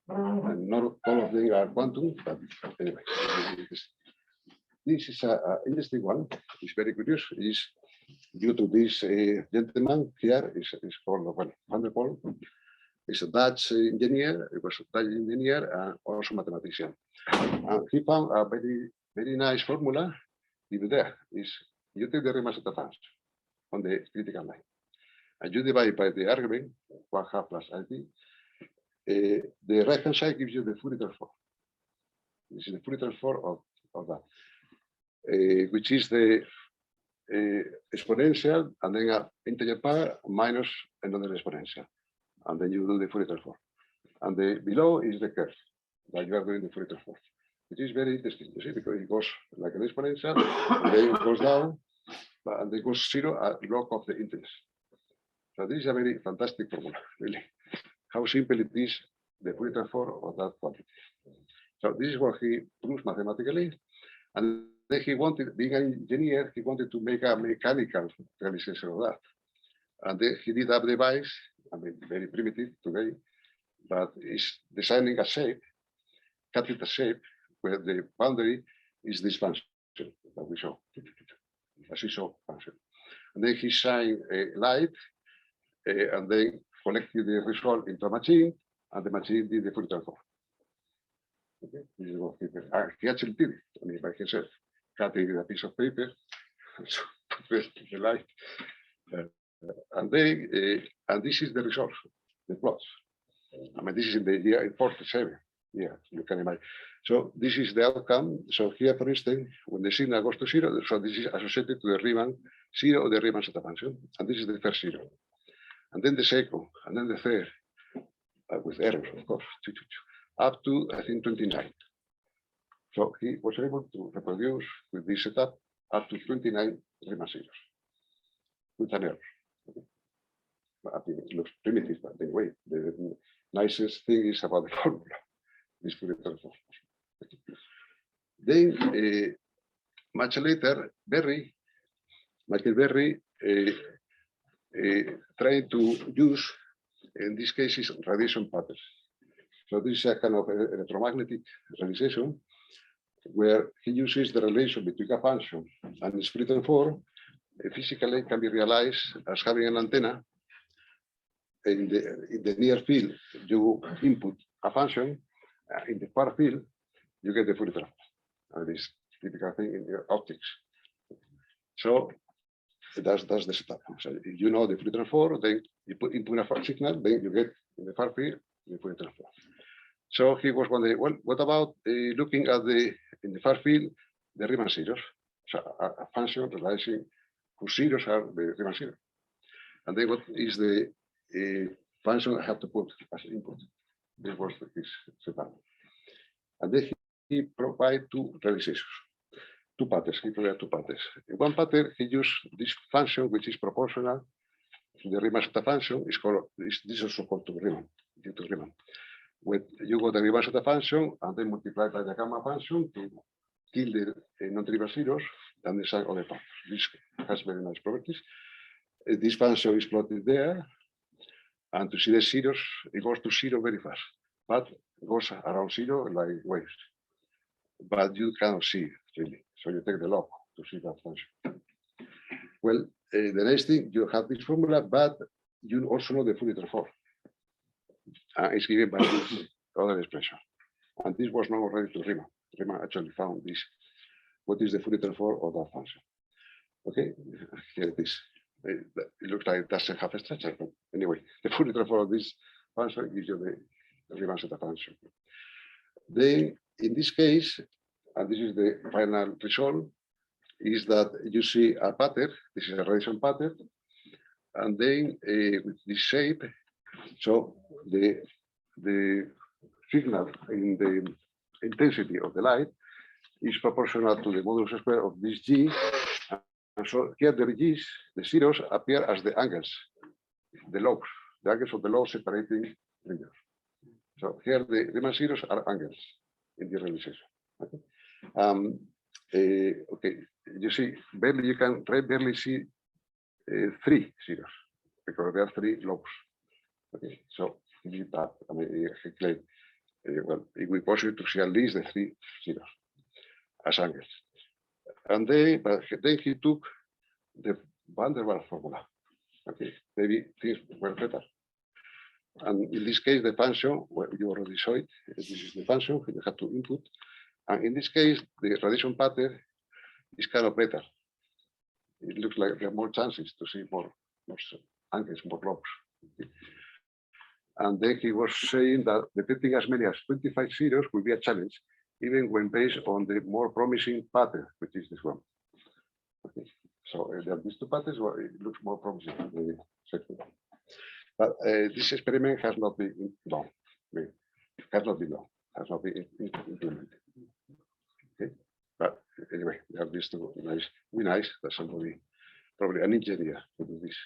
and not all of them are quantum, but anyway. This is an interesting one. It's very curious. It's due to this gentleman here. Is called Van der Pol. He's a Dutch engineer. He was a Dutch engineer and also mathematician. And he found a very nice formula. Even there is you take the Riemann zeta function on the critical line, and you divide by the argument 1/2 plus IT. The right hand side gives you the Fourier transform. This is the Fourier transform of that. Which is the exponential and then an integer power minus another exponential. And then you do the Fourier transform. And the below is the curve that you are doing the Fourier transform, which is very interesting, you see, because it goes like an exponential, and then it goes down, and then it goes 0 at log of the integers. So this is a very fantastic formula, really. How simple it is, the Fourier transform of that quantity. So this is what he proves mathematically. And then he wanted, being an engineer, he wanted to make a mechanical realization of that. And then he did a device, I mean, very primitive today, but is designing a shape, capital shape, where the boundary is this function that we saw, a seesaw function. and then he signed a light, and then collected the result into a machine, and the machine did the Fourier transform. Okay, this is what he actually did it. I mean, by himself, cutting a piece of paper, so press the light, and then and this is the result, the plots. I mean, this is in the year in 47. Yeah, you can imagine. So this is the outcome. So here, for instance, when the signal goes to 0, so this is associated to the Riemann 0 or the Riemann zeta function, and this is the first 0, and then the second, and then the third, with errors, of course, up to I think 29. So he was able to reproduce with this setup up to 29 Riemann zeros with an error. Okay. I think it looks primitive, but anyway, the nicest thing is about the formula. This Fourier transform. Then much later, Michael Berry tried to use, in this case, is radiation patterns. So this is a kind of electromagnetic realization where he uses the relation between a function and its Fourier transform. Physically can be realized as having an antenna. In the near field, you input a function. In the far field, you get the Fourier transform. This typical thing in your optics. So that's the setup. So you know the Fourier transform, then you put input a far signal, then you get in the far field the Fourier transform. So he was wondering, well, what about looking at in the far field the Riemann zeros? So a function realizing whose zeros are the Riemann zero. And then what is the function I have to put as input? This was his setup. And then he provided two realizations, two patterns. He provided two patterns. In one pattern, he used this function, which is proportional to the Riemann zeta function. This is also called to Riemann, due to Riemann. When you got the Riemann zeta function and then multiply by the gamma function to kill the non-trivial zeros and design other patterns. This has very nice properties. This function is plotted there. And to see the zeros, it goes to 0 very fast, but it goes around 0 like waves. But you cannot see it really. So you take the log to see that function. Well, the next thing, you have this formula, but you also know the Fourier transform. It's given by this other expression. And this was known already to Riemann. Riemann actually found this. What is the Fourier transform of that function? Okay, here it is. It looks like it doesn't have a structure, but anyway, the Fourier transform of this function gives you the Riemann zeta function. Then, in this case, and this is the final result, is that you see a pattern. This is a radiation pattern, and then with this shape, so the signal in the intensity of the light is proportional to the modulus square of this G. And so here the G's, the zeros, appear as the angles, the logs, the angles of the logs separating regions. So here the Riemann zeros are angles in the realization. Okay. Okay, you see, you can barely see 3 zeros because there are 3 logs. Okay, so that, I mean, well, it will be possible to see at least the 3 zeros as angles. And then he took the Van der Waals formula. Okay, maybe things were better. And in this case, the function, well, you already saw it. This is the function you have to input. And in this case, the radiation pattern is kind of better. It looks like there are more chances to see more angles, more lobes. Okay. And then he was saying that detecting as many as 25 zeros will be a challenge, even when based on the more promising pattern, which is this one. Okay. So there are these two patterns, well, it looks more promising than the second one. But this experiment has not been done. Has not been done. Has not been implemented. Okay. But anyway, we have these two nice. Be nice that somebody, probably an engineer, to do this.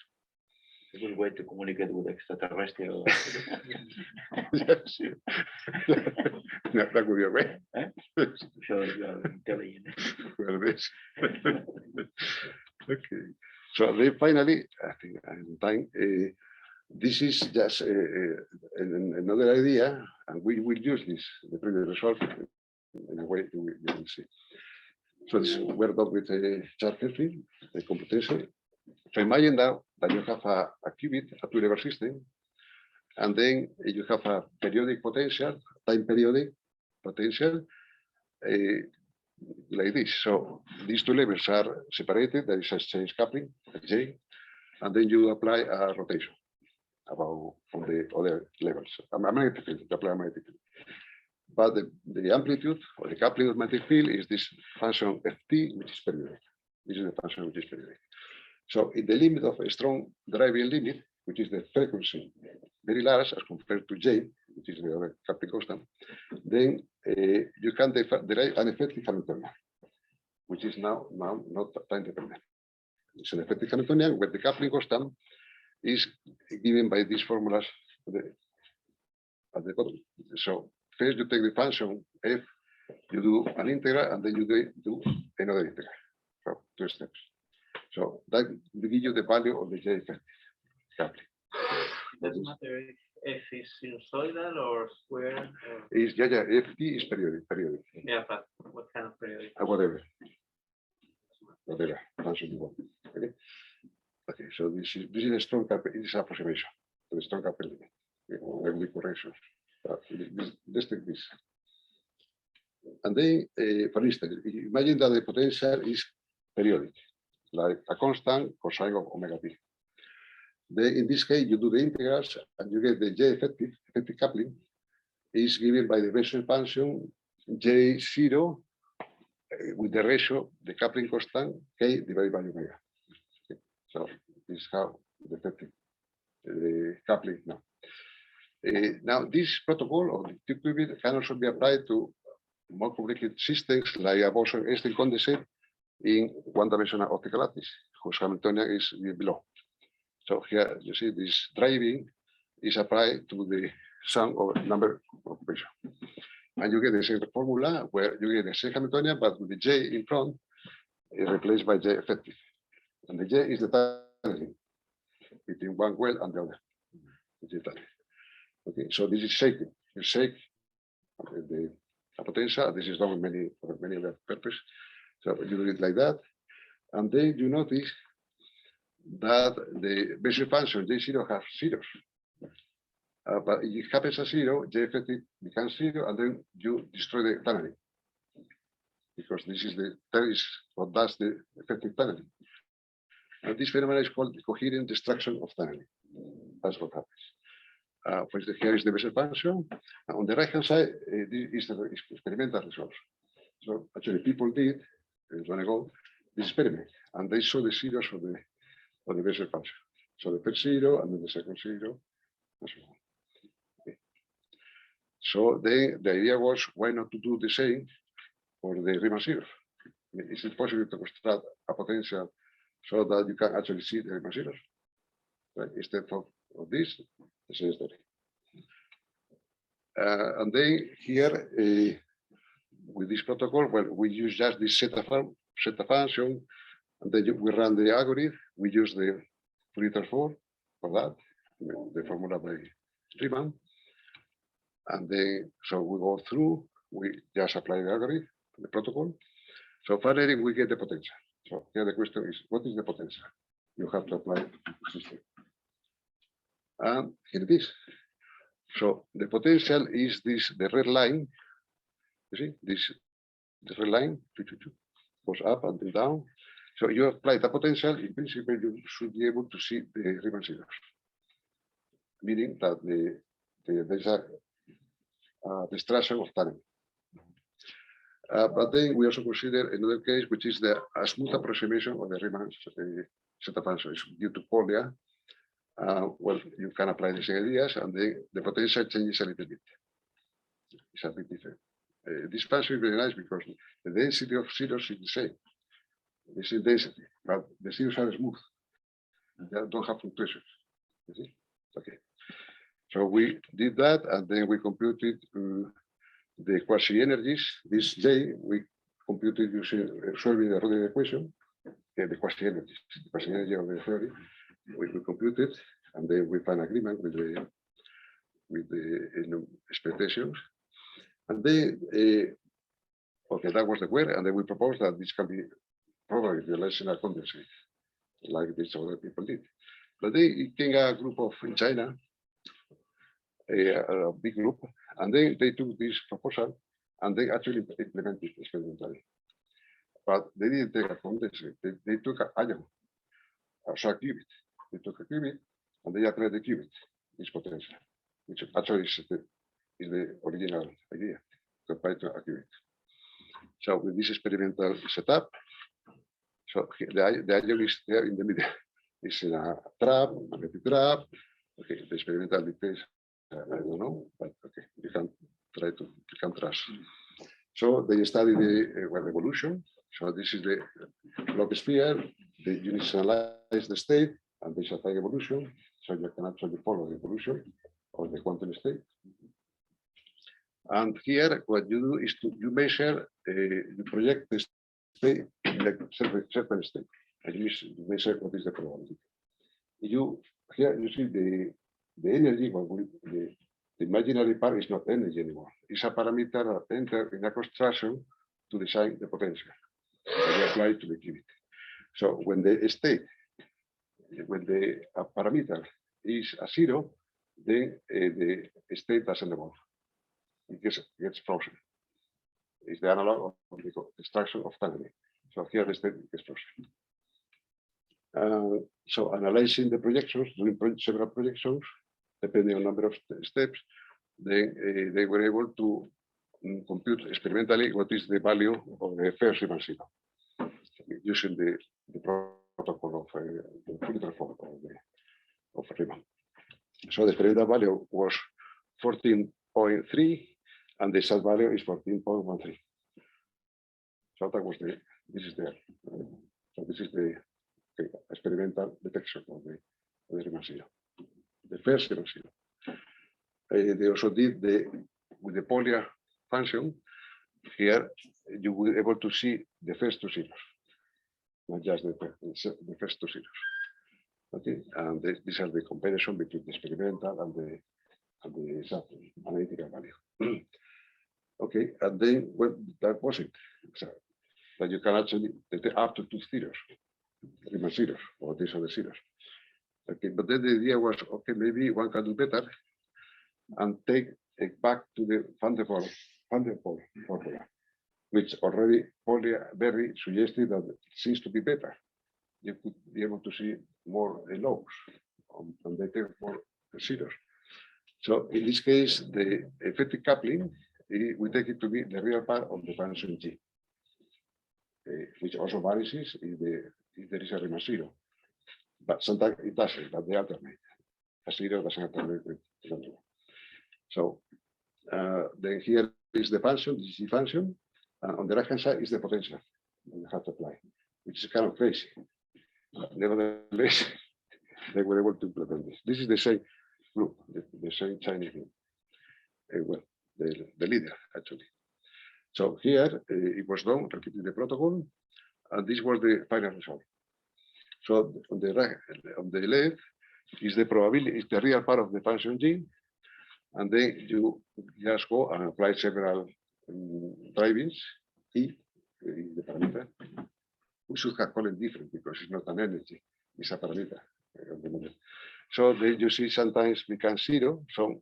A good way to communicate with extraterrestrial. Yes. That would be a way. Show you're intelligent. Well, this. Okay. So then finally, I think I'm time. This is just another idea, and we will use this, the previous result, in a way you will see. So this, we're done with Charles Hertzsprung, the computation, So imagine now that you have a qubit, a two-level system, and then you have a periodic potential, time periodic potential, like this. So these two levels are separated. There is a change coupling, J, and then you apply a rotation about from the other levels. A magnetic field, you apply a magnetic field. But the amplitude or the coupling of magnetic field is this function Ft, which is periodic. This is the function which is periodic. So in the limit of a strong driving limit, which is the frequency very large as compared to J, which is the other coupling constant, then you can derive an effective Hamiltonian, which is now not time dependent. It's an effective Hamiltonian where the coupling constant is given by these formulas at the bottom. So first you take the function f, you do an integral, and then you do another integral. So 2 steps. So that will give you the value of the J effective coupling. Doesn't matter if it's sinusoidal or square. Or... Is Ft is periodic. Yeah, but what kind of periodic? Whatever function you want. Okay, so this is a strong coupling. It is approximation to the strong coupling limit. There will be corrections. Let's take this. And then, for instance, imagine that the potential is periodic, like a constant cosine of omega t. Then in this case, you do the integrals and you get the J effective coupling is given by the Bessel function J0 with the ratio, the coupling constant K divided by omega. Okay. So this is how the effective coupling now. Now this protocol of the two-qubit can also be applied to more complicated systems like a Bose-Einstein condensate in one-dimensional optical lattice, whose Hamiltonian is below. So here you see this driving is applied to the sum of number of equations. And you get the same formula where you get the same Hamiltonian, but with the J in front, is replaced by J effective. And the J is the tunneling between one well and the other. Okay, so this is shaking. You shake the potential. This is done for many other purposes. So you do it like that. And then you notice that the Bessel function J0 has zeros. But it happens as 0, J effective becomes 0, and then you destroy the tunneling. Because that is what does the effective tunneling. And this phenomenon is called coherent destruction of tunneling. That's what happens. For instance, here is the Bessel function. On the right hand side, this is the experimental results. So actually, people did long ago this experiment, and they saw the zeros of the Bessel function. So the first 0, and then the second 0, and so on. Okay. So the idea was, why not to do the same for the Riemann zeros? Is it possible to construct a potential so that you can actually see the Riemann zeros? Right? Instead of this, the same story. And then here, with this protocol, well, we use just this zeta function, and then we run the algorithm. We use the Fourier transform for that, the formula by Riemann. And then, so we go through, we just apply the algorithm, the protocol. So finally, we get the potential. So here the question is, what is the potential? You have to apply the system. And here it is. So the potential is this, the red line. You see, the red line goes up and then down. So you apply the potential, in principle, you should be able to see the Riemann zeros, meaning that there's a destruction of tunneling. But then we also consider another case, which is a smooth approximation of the Riemann zeta function. It's due to Polya. Well, you can apply the same ideas, and then the potential changes a little bit. It's a bit different. This function is very nice because the density of zeros is the same. The same density, but the zeros are smooth. They don't have fluctuations. You see? Okay. So we did that, and then we computed the quasi-energies. This J, we computed using solving the Röding equation, the quasi-energy of the theory. We computed, and then we find agreement with the expectations. And then, okay, that was the word, and then we proposed that this can be probably the relational condensate. like these other people did. But they came a group of in China, a big group, and they took this proposal and they actually implemented it experimentally. But they didn't take a condensate. They took an ion, so a qubit. They took a qubit and they applied the qubit, its potential, which actually is the original idea, to apply to a qubit. So with this experimental setup, so the ion is there in the middle. It's in a trap, a magnetic trap. Okay, the experimental details, I don't know, but okay, you can try to, you can trust. So they study the evolution. So this is the log sphere. The units analyze the state and they apply evolution. So you can actually follow the evolution of the quantum state. And here, what you do is you measure, you project the state in a certain state, and you measure what is the probability. Here you see the energy, the imaginary part is not energy anymore. It's a parameter that enters in a construction to design the potential. And we apply it to the qubit. So when the state, when the parameter is a 0, then the state doesn't evolve. It gets frozen. It's the analog of the construction of tunneling. So here the state gets frozen. So analyzing the projections, doing several projections, depending on number of steps, then they were able to compute experimentally what is the value of the first Riemann zero using the protocol of the filter form of Riemann. So the experimental value was 14.3 and the sat value is 14.13. So that was this is the experimental detection of the Riemann zero, the first Riemann zero. They also did with the Polya function. Here you will be able to see the first two zeros, not just the first two zeros. Okay, and these are the comparison between the experimental and the analytical value. Okay, and then that was it. So that you can actually detect up to 2 zeros, Riemann zeros, or these are the zeros. Okay, but then the idea was, okay, maybe one can do better and take it back to the Van der Waals formula, which already Berry suggested that it seems to be better. You could be able to see more lows and they take more zeros. So in this case, the effective coupling, we take it to be the real part of the function G, which also varies if there is a Riemann zero. But sometimes it doesn't, but they alternate. A zero doesn't alternate with the other one. So then here is the function, the G function, and on the right hand side is the potential you have to apply, which is kind of crazy. Nevertheless, they were able to implement this. This is the same group, the same Chinese group. Well, the leader actually. So here it was done, repeating the protocol, and this was the final result. So on the right, on the left is the probability, is the real part of the function G, and then you just go and apply several drivings. E, the parameter. We should have called it different because it's not an energy, it's a parameter of the model. So then you see sometimes becomes 0. So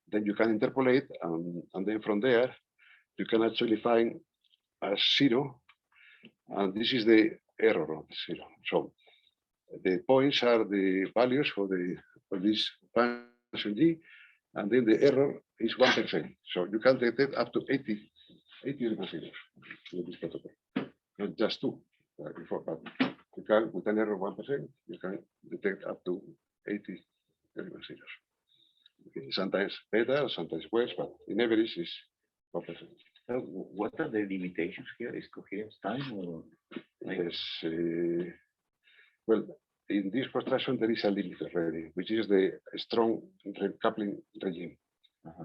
then you can interpolate, and then from there you can actually find a 0, and this is the error of the 0. So the points are the values for this function G, and then the error is 1%. So you can detect up to 80 Riemann zeros with this protocol, not just 2 before, but you can, with an error of 1%, you can detect up to 80 Riemann zeros. Okay, sometimes better, sometimes worse, but in average is 1%. So what are the limitations here? Is coherence time or? Yes, well, in this construction there is a limit already, which is the strong coupling regime.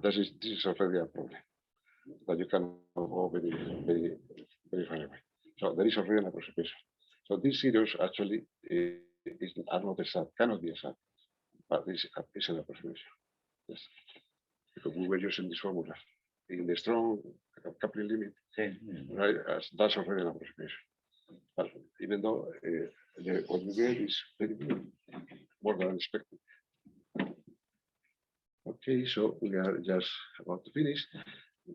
This is already a problem that you cannot go very far away. So there is already an approximation. So these zeros actually are not exact, cannot be exact, but this is an approximation. Yes, because we were using this formula in the strong coupling limit, right? That's already an approximation. even though what we get is very good, more than expected. Okay, so we are just about to finish.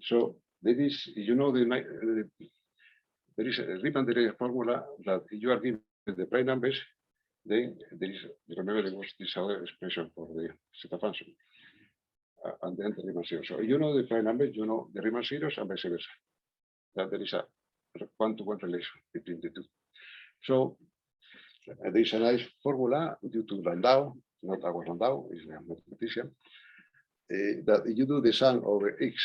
So there is, you know, there is a Riemann-Dirichlet formula that you are given the prime numbers, then there is, remember there was this other expression for the zeta function, and then the Riemann zeros. So you know the prime numbers, you know the Riemann zeros, and vice versa. That there is a one-to-one relation between the two. So there is a nice formula due to Landau, not our Landau, is a mathematician, that you do the sum over x,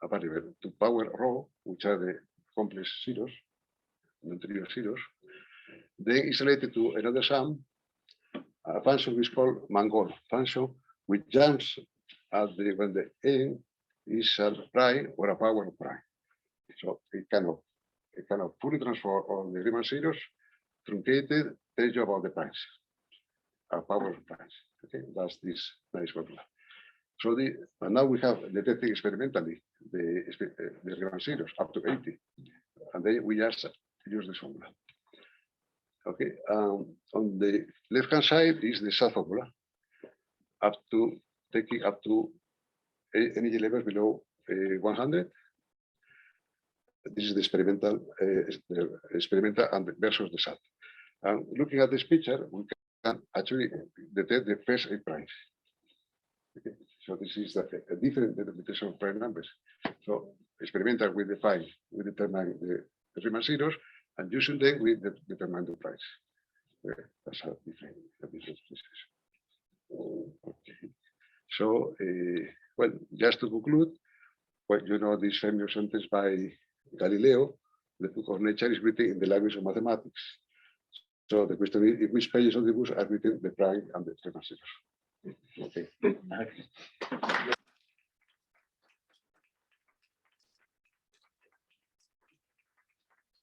a variable, to power rho, which are the complex zeros, non-trivial zeros, then it's related to another sum, a function which is called Mangold function, which jumps at when the n is a prime or a power of prime. So it kind of fully transform all the Riemann zeros, truncated, tells you about the primes, a power of primes. Okay, that's this nice formula. So and now we have detected experimentally the Riemann zeros up to 80, and then we just use this formula. Okay, on the left-hand side is the sub formula, up to taking up to energy levels below 100. This is the experimental, and versus the SAT. And looking at this picture, we can actually detect the first 8 primes. Okay. So this is a different interpretation of prime numbers. So experimental with the 5, we determine the Riemann zeros, and using them we determine the primes. That's a different process. Okay. So, well, just to conclude, well, you know this famous sentence by Galileo, the book of nature is written in the language of mathematics. So the question is, in which pages of the book are written the prime and the Riemann zeros? Okay.